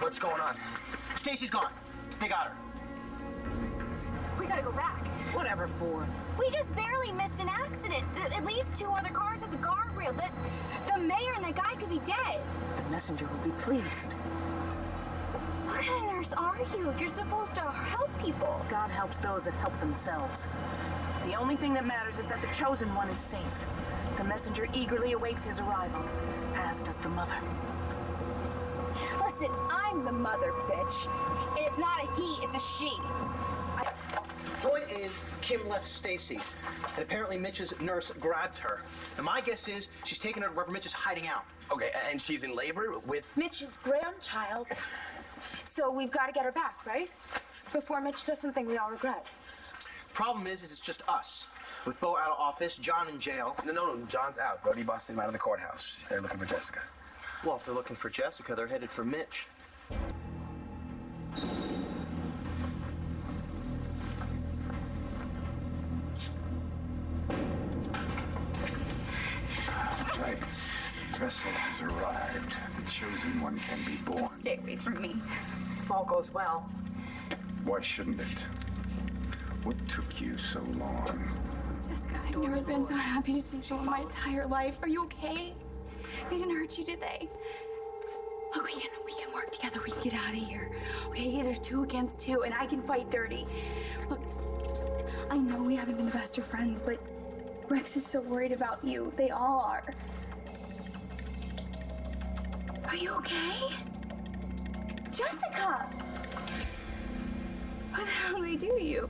What's going on? Stacy's gone. They got her. We gotta go back. Whatever for? We just barely missed an accident. At least 2 other cars at the guardrail. The mayor and the guy could be dead. The messenger will be pleased. What kind of nurse are you? You're supposed to help people. God helps those that help themselves. The only thing that matters is that the chosen one is safe. The messenger eagerly awaits his arrival, as does the mother. Listen, I'm the mother, bitch. And it's not a he, it's a she. Point is, Kim left Stacy, and apparently Mitch's nurse grabbed her. And my guess is she's taken her to wherever Mitch is hiding out. Okay, and she's in labor with... Mitch's grandchild. So we've got to get her back, right? Before Mitch does something we all regret. Problem is it's just us. With Bo out of office, John in jail. No, John's out. Brody busted him out of the courthouse. They're looking for Jessica. Well, if they're looking for Jessica, they're headed for Mitch. Right. The vessel has arrived. The chosen one can be born. Stay away from me. If all goes well. Why shouldn't it? What took you so long? Jessica, I've never been so happy to see someone my entire life. Are you okay? They didn't hurt you, did they? Look, we can work together. We can get out of here. Okay, there's 2 against 2, and I can fight dirty. Look, I know we haven't been the best of friends, but Rex is so worried about you. They all are. Are you okay? Jessica! What the hell did they do to you?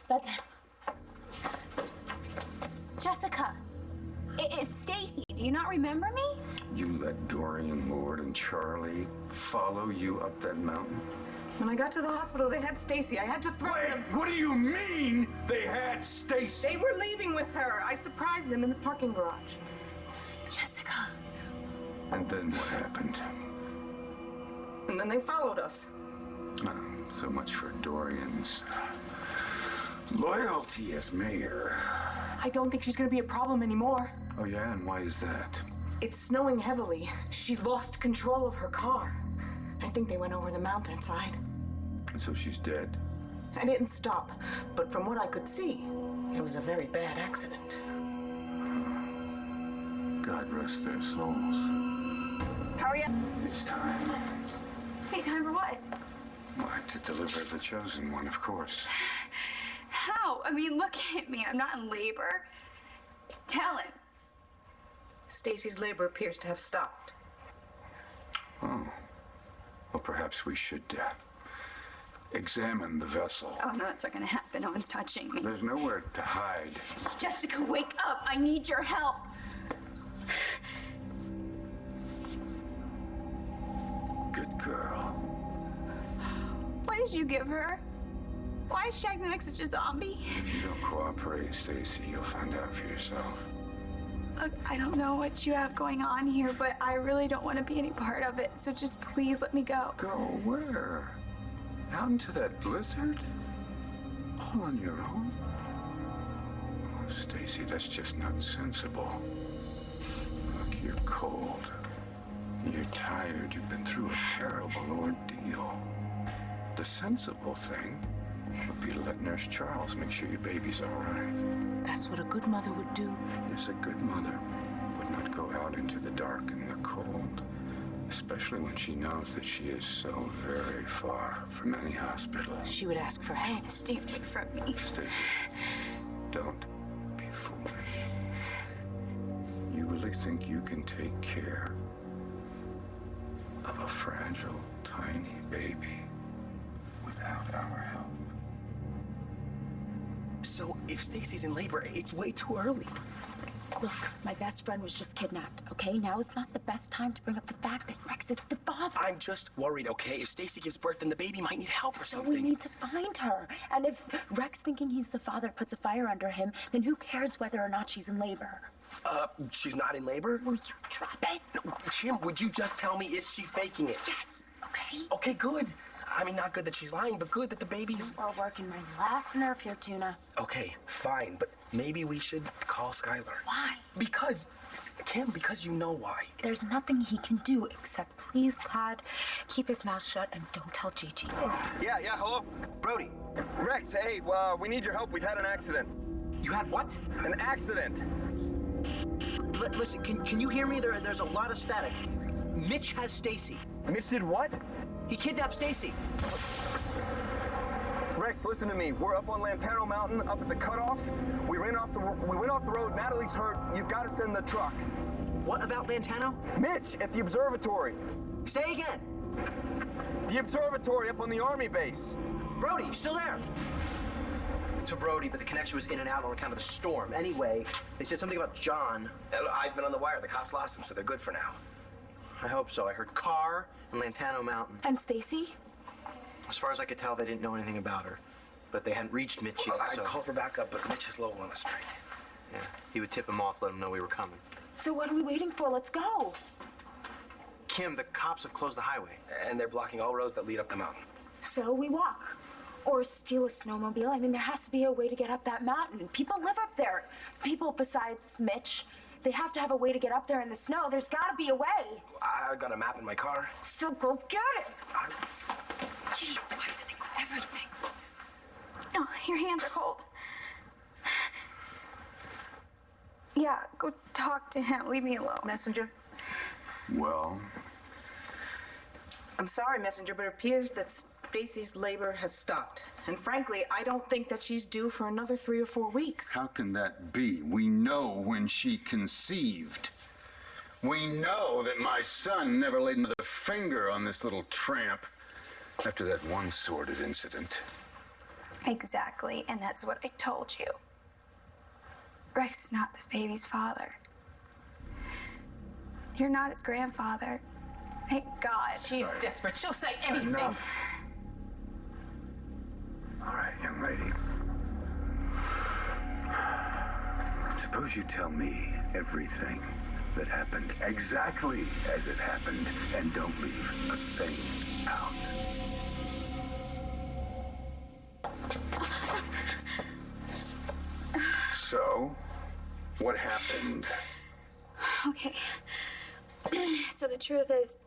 Bedtime. Jessica, it's Stacy. Do you not remember me? You let Dorian, Lord, and Charlie follow you up that mountain? When I got to the hospital, they had Stacy. I had to threaten them. What do you mean they had Stacy? They were leaving with her. I surprised them in the parking garage. Jessica. And then what happened? And then they followed us. Oh, so much for Dorian's loyalty as mayor. I don't think she's gonna be a problem anymore. Oh yeah, and why is that? It's snowing heavily. She lost control of her car. I think they went over the mountainside. And so she's dead. I didn't stop, but from what I could see, it was a very bad accident. God rest their souls. Hurry up. It's time. Hey, time for what? Why, to deliver the chosen one, of course. How? I mean, look at me. I'm not in labor. Tell him. Stacy's labor appears to have stopped. Oh. Well, perhaps we should examine the vessel. Oh, no, that's not gonna happen. No one's touching me. There's nowhere to hide. Jessica, wake up. I need your help. Good girl. What did you give her? Why is she acting like such a zombie? If you don't cooperate, Stacy, you'll find out for yourself. Look, I don't know what you have going on here, but I really don't want to be any part of it. So just please let me go. Go where? Out into that blizzard? All on your own? Oh, Stacy, that's just not sensible. Look, you're cold. You're tired. You've been through a terrible ordeal. The sensible thing would be to let Nurse Charles make sure your baby's all right. That's what a good mother would do. Yes, a good mother would not go out into the dark and the cold, especially when she knows that she is so very far from any hospital. She would ask for help. Stay away from me. Stacy, don't be foolish. You really think you can take care of a fragile, tiny baby without our help? So if Stacy's in labor, it's way too early. Look, my best friend was just kidnapped, okay? Now is not the best time to bring up the fact that Rex is the father. I'm just worried, okay? If Stacy gives birth, then the baby might need help or So something. we need to find her. And if Rex, thinking he's the father, puts a fire under him, then who cares whether or not she's in labor? She's not in labor? Will you drop it? No, Kim, would you just tell me, is she faking it? Yes, okay? Okay, good. I mean, not good that she's lying, but good that the baby's... We're working my last nerve here, Tuna. Okay, fine, but maybe we should call Skylar. Why? Because Kim, because you know why. There's nothing he can do except please, Clyde, keep his mouth shut and don't tell Gigi. Yeah, hello? Brody, Rex, hey, we need your help. We've had an accident. you had what? An accident. Listen, can you hear me? There's a lot of static. Mitch has Stacy. Mitch did what? He kidnapped Stacy. Rex, listen to me. We're up on Lantano Mountain, up at the cutoff. We went off the road. Natalie's hurt. You've got to send the truck. What about Lantano? Mitch, at the observatory. Say again. The observatory up on the army base. Brody, you still there? To Brody, but the connection was in and out on account of the storm. Anyway, they said something about John. I've been on the wire. The cops lost him, so they're good for now. I hope so. I heard Carr and Lantano Mountain. And Stacy? As far as I could tell, they didn't know anything about her. But they hadn't reached Mitch yet, I so... called for backup, but Mitch is low on a string. Yeah, he would tip him off, let him know we were coming. So what are we waiting for? Let's go. Kim, the cops have closed the highway. And they're blocking all roads that lead up the mountain. So we walk. Or steal a snowmobile. I mean, there has to be a way to get up that mountain. People live up there. People besides Mitch. They have to have a way to get up there in the snow. There's got to be a way. I got a map in my car. So go get it. Jeez, do I have to think of everything? Oh, your hands are cold. Yeah, go talk to him. Leave me alone. Messenger? Well, I'm sorry, Messenger, but it appears that Stacy's labor has stopped. And frankly, I don't think that she's due for another 3 or 4 weeks. how can that be? We know when she conceived. We know that my son never laid another finger on this little tramp after that one sordid incident. Exactly, and that's what I told you. Rex is not this baby's father. You're not its grandfather. Thank God. She's desperate. She'll say anything. Enough. All right, young lady. Suppose you tell me everything that happened exactly as it happened and don't leave a thing out. So, what happened? Okay. So the truth is,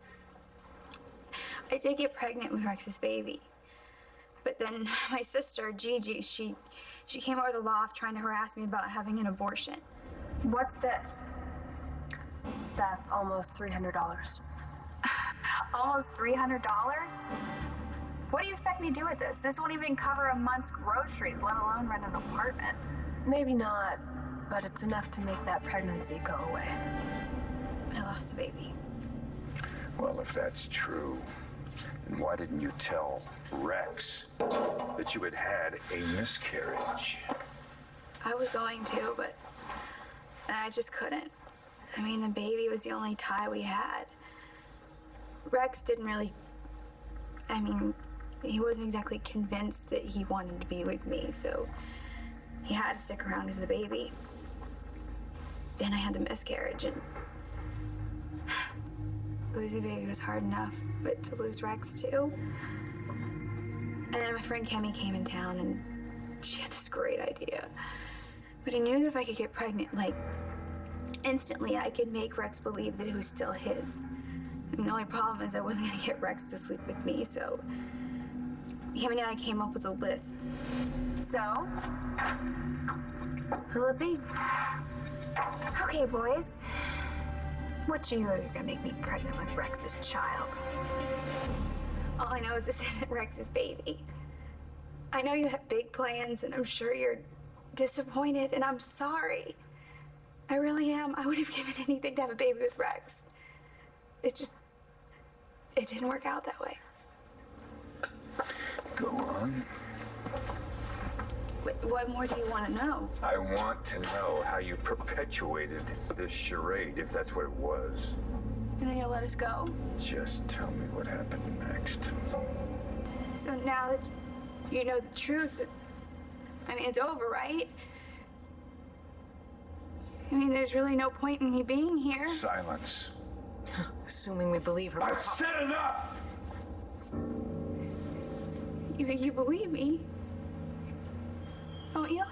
I did get pregnant with Rex's baby. But then my sister, Gigi, she came over the loft trying to harass me about having an abortion. What's this? That's almost $300. Almost $300? What do you expect me to do with this? This won't even cover a month's groceries, let alone rent an apartment. Maybe not, but it's enough to make that pregnancy go away. I lost the baby. Well, if that's true, then why didn't you tell Rex that you had had a miscarriage? I was going to, but I just couldn't. I mean, the baby was the only tie we had. Rex didn't really... I mean, he wasn't exactly convinced that he wanted to be with me, so he had to stick around as the baby. Then I had the miscarriage, and losing baby was hard enough, but to lose Rex too. And then my friend Kemi came in town, and she had this great idea. But I knew that if I could get pregnant, like, instantly, I could make Rex believe that it was still his. I mean, the only problem is I wasn't gonna get Rex to sleep with me, so Kemi and I came up with a list. So, who'll it be? Okay, boys. Which of you are gonna make me pregnant with Rex's child? All I know is this isn't Rex's baby. I know you have big plans, and I'm sure you're disappointed, and I'm sorry. I really am. I would have given anything to have a baby with Rex. It didn't work out that way. Go on. What more do you want to know? I want to know how you perpetuated this charade, if that's what it was. And then you'll let us go? Just tell me what happened next. So now that you know the truth, I mean, it's over, right? I mean, there's really no point in me being here. Silence. Assuming we believe her. I've said enough! You believe me? Don't you?